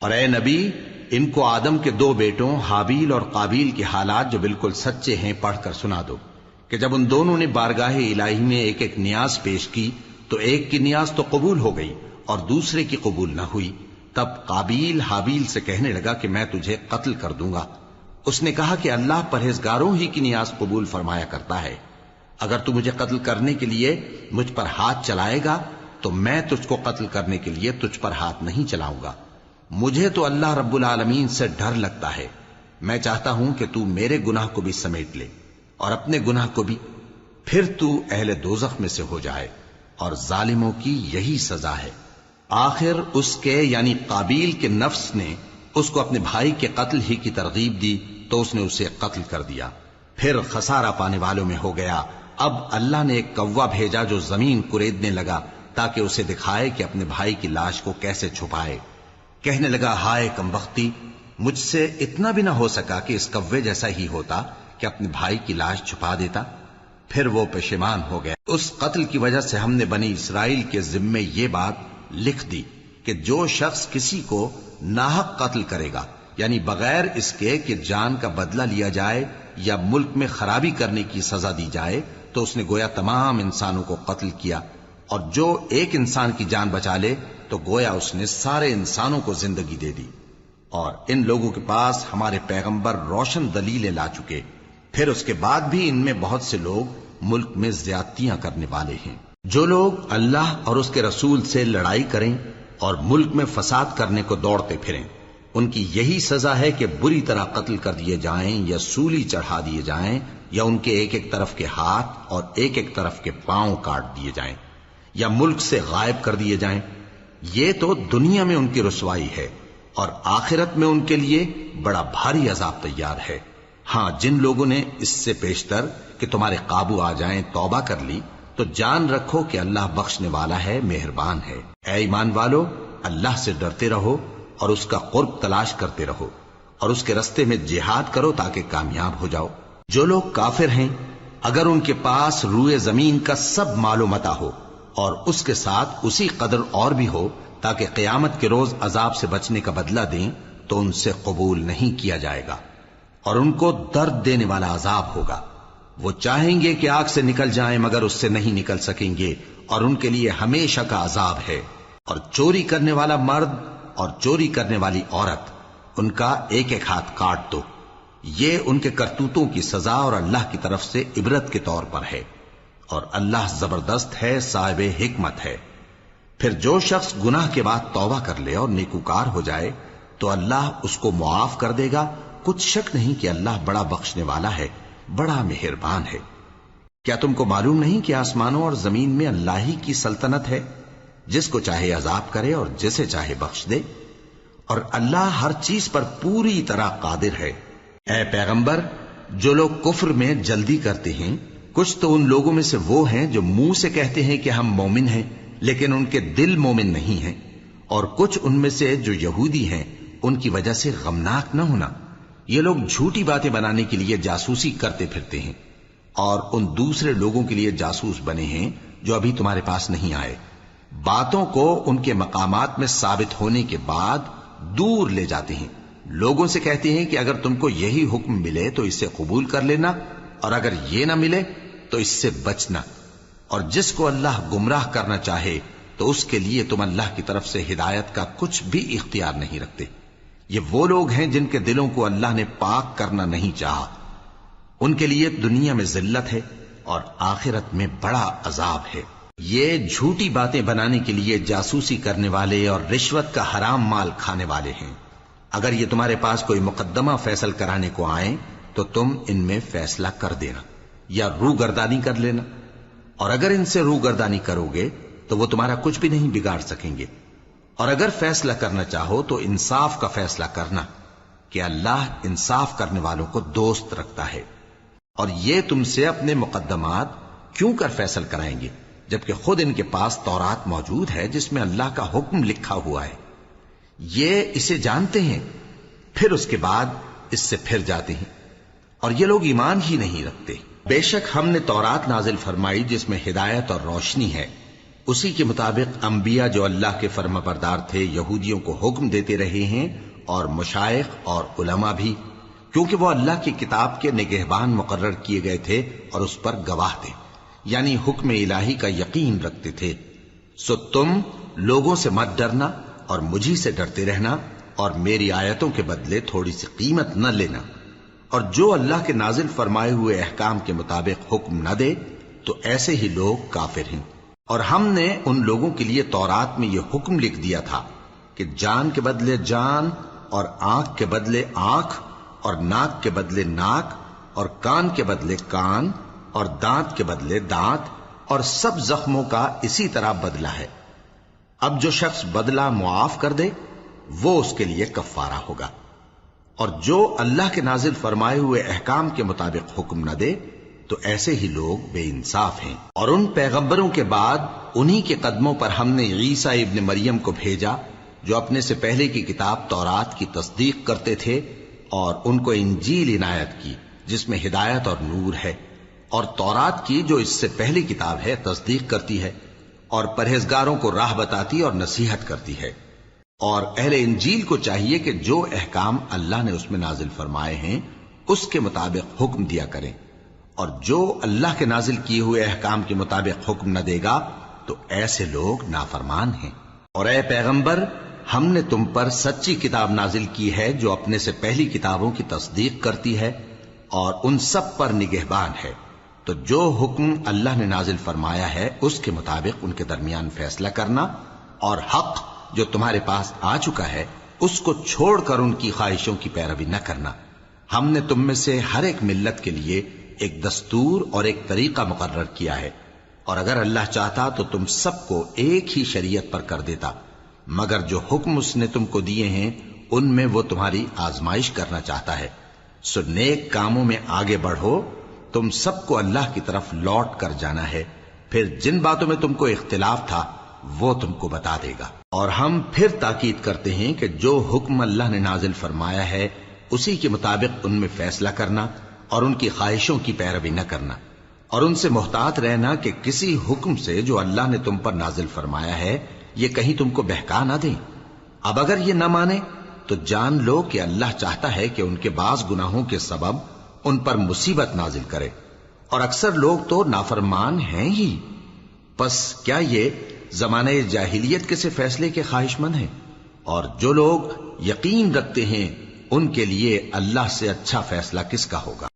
اور اے نبی، ان کو آدم کے دو بیٹوں حابیل اور قابیل کے حالات جو بالکل سچے ہیں پڑھ کر سنا دو کہ جب ان دونوں نے بارگاہ الہی میں ایک ایک نیاز پیش کی تو ایک کی نیاز تو قبول ہو گئی اور دوسرے کی قبول نہ ہوئی۔ تب قابیل حابیل سے کہنے لگا کہ میں تجھے قتل کر دوں گا۔ اس نے کہا کہ اللہ پرہیزگاروں ہی کی نیاز قبول فرمایا کرتا ہے، اگر تو مجھے قتل کرنے کے لیے مجھ پر ہاتھ چلائے گا تو میں تجھ کو قتل کرنے کے لیے تجھ پر ہاتھ نہیں چلاؤں گا۔ مجھے تو اللہ رب العالمین سے ڈر لگتا ہے، میں چاہتا ہوں کہ تو میرے گناہ کو بھی سمیٹ لے اور اپنے گناہ کو بھی، پھر تو اہل دوزخ میں سے ہو جائے، اور ظالموں کی یہی سزا ہے۔ آخر اس کے یعنی قابیل کے نفس نے اس کو اپنے بھائی کے قتل ہی کی ترغیب دی تو اس نے اسے قتل کر دیا، پھر خسارہ پانے والوں میں ہو گیا۔ اب اللہ نے ایک کوا بھیجا جو زمین کریدنے لگا تاکہ اسے دکھائے کہ اپنے بھائی کی لاش کو کیسے چھپائے۔ کہنے لگا، ہائے کمبختی، مجھ سے اتنا بھی نہ ہو سکا کہ اس کوے جیسا ہی ہوتا کہ اپنے بھائی کی لاش چھپا دیتا۔ پھر وہ پشیمان ہو گیا۔ اس قتل کی وجہ سے ہم نے بنی اسرائیل کے ذمے یہ بات لکھ دی کہ جو شخص کسی کو ناحق قتل کرے گا، یعنی بغیر اس کے کہ جان کا بدلہ لیا جائے یا ملک میں خرابی کرنے کی سزا دی جائے، تو اس نے گویا تمام انسانوں کو قتل کیا، اور جو ایک انسان کی جان بچا لے تو گویا اس نے سارے انسانوں کو زندگی دے دی۔ اور ان لوگوں کے پاس ہمارے پیغمبر روشن دلیلیں لا چکے، پھر اس کے بعد بھی ان میں بہت سے لوگ ملک میں زیادتیاں کرنے والے ہیں۔ جو لوگ اللہ اور اس کے رسول سے لڑائی کریں اور ملک میں فساد کرنے کو دوڑتے پھریں، ان کی یہی سزا ہے کہ بری طرح قتل کر دیے جائیں یا سولی چڑھا دیے جائیں یا ان کے ایک ایک طرف کے ہاتھ اور ایک ایک طرف کے پاؤں کاٹ دیے جائیں یا ملک سے غائب کر دیے جائیں۔ یہ تو دنیا میں ان کی رسوائی ہے، اور آخرت میں ان کے لیے بڑا بھاری عذاب تیار ہے۔ ہاں، جن لوگوں نے اس سے پیشتر کہ تمہارے قابو آ جائیں توبہ کر لی تو جان رکھو کہ اللہ بخشنے والا ہے، مہربان ہے۔ اے ایمان والو، اللہ سے ڈرتے رہو اور اس کا قرب تلاش کرتے رہو اور اس کے رستے میں جہاد کرو تاکہ کامیاب ہو جاؤ۔ جو لوگ کافر ہیں، اگر ان کے پاس روئے زمین کا سب مال و متاع ہو اور اس کے ساتھ اسی قدر اور بھی ہو تاکہ قیامت کے روز عذاب سے بچنے کا بدلہ دیں، تو ان سے قبول نہیں کیا جائے گا، اور ان کو درد دینے والا عذاب ہوگا۔ وہ چاہیں گے کہ آگ سے نکل جائیں مگر اس سے نہیں نکل سکیں گے، اور ان کے لیے ہمیشہ کا عذاب ہے۔ اور چوری کرنے والا مرد اور چوری کرنے والی عورت، ان کا ایک ایک ہاتھ کاٹ دو۔ یہ ان کے کرتوتوں کی سزا اور اللہ کی طرف سے عبرت کے طور پر ہے، اور اللہ زبردست ہے، صاحب حکمت ہے۔ پھر جو شخص گناہ کے بعد توبہ کر لے اور نیکوکار ہو جائے تو اللہ اس کو معاف کر دے گا۔ کچھ شک نہیں کہ اللہ بڑا بخشنے والا ہے، بڑا مہربان ہے۔ کیا تم کو معلوم نہیں کہ آسمانوں اور زمین میں اللہ ہی کی سلطنت ہے، جس کو چاہے عذاب کرے اور جسے چاہے بخش دے، اور اللہ ہر چیز پر پوری طرح قادر ہے۔ اے پیغمبر، جو لوگ کفر میں جلدی کرتے ہیں، کچھ تو ان لوگوں میں سے وہ ہیں جو منہ سے کہتے ہیں کہ ہم مومن ہیں لیکن ان کے دل مومن نہیں ہیں، اور کچھ ان میں سے جو یہودی ہیں، ان کی وجہ سے غمناک نہ ہونا۔ یہ لوگ جھوٹی باتیں بنانے کے لیے جاسوسی کرتے پھرتے ہیں، اور ان دوسرے لوگوں کے لیے جاسوس بنے ہیں جو ابھی تمہارے پاس نہیں آئے۔ باتوں کو ان کے مقامات میں ثابت ہونے کے بعد دور لے جاتے ہیں، لوگوں سے کہتے ہیں کہ اگر تم کو یہی حکم ملے تو اسے قبول کر لینا، اور اگر یہ نہ ملے تو اس سے بچنا، اور جس کو اللہ گمراہ کرنا چاہے تو اس کے لیے تم اللہ کی طرف سے ہدایت کا کچھ بھی اختیار نہیں رکھتے۔ یہ وہ لوگ ہیں جن کے دلوں کو اللہ نے پاک کرنا نہیں چاہا، ان کے لیے دنیا میں ذلت ہے اور آخرت میں بڑا عذاب ہے۔ یہ جھوٹی باتیں بنانے کے لیے جاسوسی کرنے والے اور رشوت کا حرام مال کھانے والے ہیں۔ اگر یہ تمہارے پاس کوئی مقدمہ فیصل کرانے کو آئیں تو تم ان میں فیصلہ کر دینا یا روگردانی کر لینا، اور اگر ان سے روگردانی کرو گے تو وہ تمہارا کچھ بھی نہیں بگاڑ سکیں گے، اور اگر فیصلہ کرنا چاہو تو انصاف کا فیصلہ کرنا کہ اللہ انصاف کرنے والوں کو دوست رکھتا ہے۔ اور یہ تم سے اپنے مقدمات کیوں کر فیصل کرائیں گے جبکہ خود ان کے پاس تورات موجود ہے جس میں اللہ کا حکم لکھا ہوا ہے۔ یہ اسے جانتے ہیں، پھر اس کے بعد اس سے پھر جاتے ہیں، اور یہ لوگ ایمان ہی نہیں رکھتے۔ بے شک ہم نے تورات نازل فرمائی جس میں ہدایت اور روشنی ہے، اسی کے مطابق انبیاء جو اللہ کے فرما بردار تھے یہودیوں کو حکم دیتے رہے ہیں، اور مشائخ اور علماء بھی، کیونکہ وہ اللہ کی کتاب کے نگہبان مقرر کیے گئے تھے اور اس پر گواہ تھے، یعنی حکم الہی کا یقین رکھتے تھے۔ سو تم لوگوں سے مت ڈرنا اور مجھی سے ڈرتے رہنا، اور میری آیتوں کے بدلے تھوڑی سی قیمت نہ لینا، اور جو اللہ کے نازل فرمائے ہوئے احکام کے مطابق حکم نہ دے تو ایسے ہی لوگ کافر ہیں۔ اور ہم نے ان لوگوں کے لیے تورات میں یہ حکم لکھ دیا تھا کہ جان کے بدلے جان، اور آنکھ کے بدلے آنکھ، اور ناک کے بدلے ناک، اور کان کے بدلے کان، اور دانت کے بدلے دانت، اور سب زخموں کا اسی طرح بدلہ ہے۔ اب جو شخص بدلہ معاف کر دے وہ اس کے لیے کفارہ ہوگا، اور جو اللہ کے نازل فرمائے ہوئے احکام کے مطابق حکم نہ دے تو ایسے ہی لوگ بے انصاف ہیں۔ اور ان پیغمبروں کے بعد انہی کے قدموں پر ہم نے عیسیٰ ابن مریم کو بھیجا جو اپنے سے پہلے کی کتاب تورات کی تصدیق کرتے تھے، اور ان کو انجیل عنایت کی جس میں ہدایت اور نور ہے، اور تورات کی جو اس سے پہلی کتاب ہے تصدیق کرتی ہے، اور پرہیزگاروں کو راہ بتاتی اور نصیحت کرتی ہے۔ اور اہل انجیل کو چاہیے کہ جو احکام اللہ نے اس میں نازل فرمائے ہیں اس کے مطابق حکم دیا کریں، اور جو اللہ کے نازل کیے ہوئے احکام کے مطابق حکم نہ دے گا تو ایسے لوگ نافرمان ہیں۔ اور اے پیغمبر، ہم نے تم پر سچی کتاب نازل کی ہے جو اپنے سے پہلی کتابوں کی تصدیق کرتی ہے اور ان سب پر نگہبان ہے، تو جو حکم اللہ نے نازل فرمایا ہے اس کے مطابق ان کے درمیان فیصلہ کرنا، اور حق جو تمہارے پاس آ چکا ہے اس کو چھوڑ کر ان کی خواہشوں کی پیروی نہ کرنا۔ ہم نے تم میں سے ہر ایک ملت کے لیے ایک دستور اور ایک طریقہ مقرر کیا ہے، اور اگر اللہ چاہتا تو تم سب کو ایک ہی شریعت پر کر دیتا، مگر جو حکم اس نے تم کو دیے ہیں ان میں وہ تمہاری آزمائش کرنا چاہتا ہے۔ سو نیک کاموں میں آگے بڑھو، تم سب کو اللہ کی طرف لوٹ کر جانا ہے، پھر جن باتوں میں تم کو اختلاف تھا وہ تم کو بتا دے گا۔ اور ہم پھر تاکید کرتے ہیں کہ جو حکم اللہ نے نازل فرمایا ہے اسی کے مطابق ان میں فیصلہ کرنا، اور ان کی خواہشوں کی پیروی نہ کرنا، اور ان سے محتاط رہنا کہ کسی حکم سے جو اللہ نے تم پر نازل فرمایا ہے یہ کہیں تم کو بہکا نہ دیں۔ اب اگر یہ نہ مانے تو جان لو کہ اللہ چاہتا ہے کہ ان کے بعض گناہوں کے سبب ان پر مصیبت نازل کرے، اور اکثر لوگ تو نافرمان ہیں ہی۔ پس کیا یہ زمانہ جاہلیت کے سے فیصلے کے خواہش مند ہیں؟ اور جو لوگ یقین رکھتے ہیں ان کے لیے اللہ سے اچھا فیصلہ کس کا ہوگا؟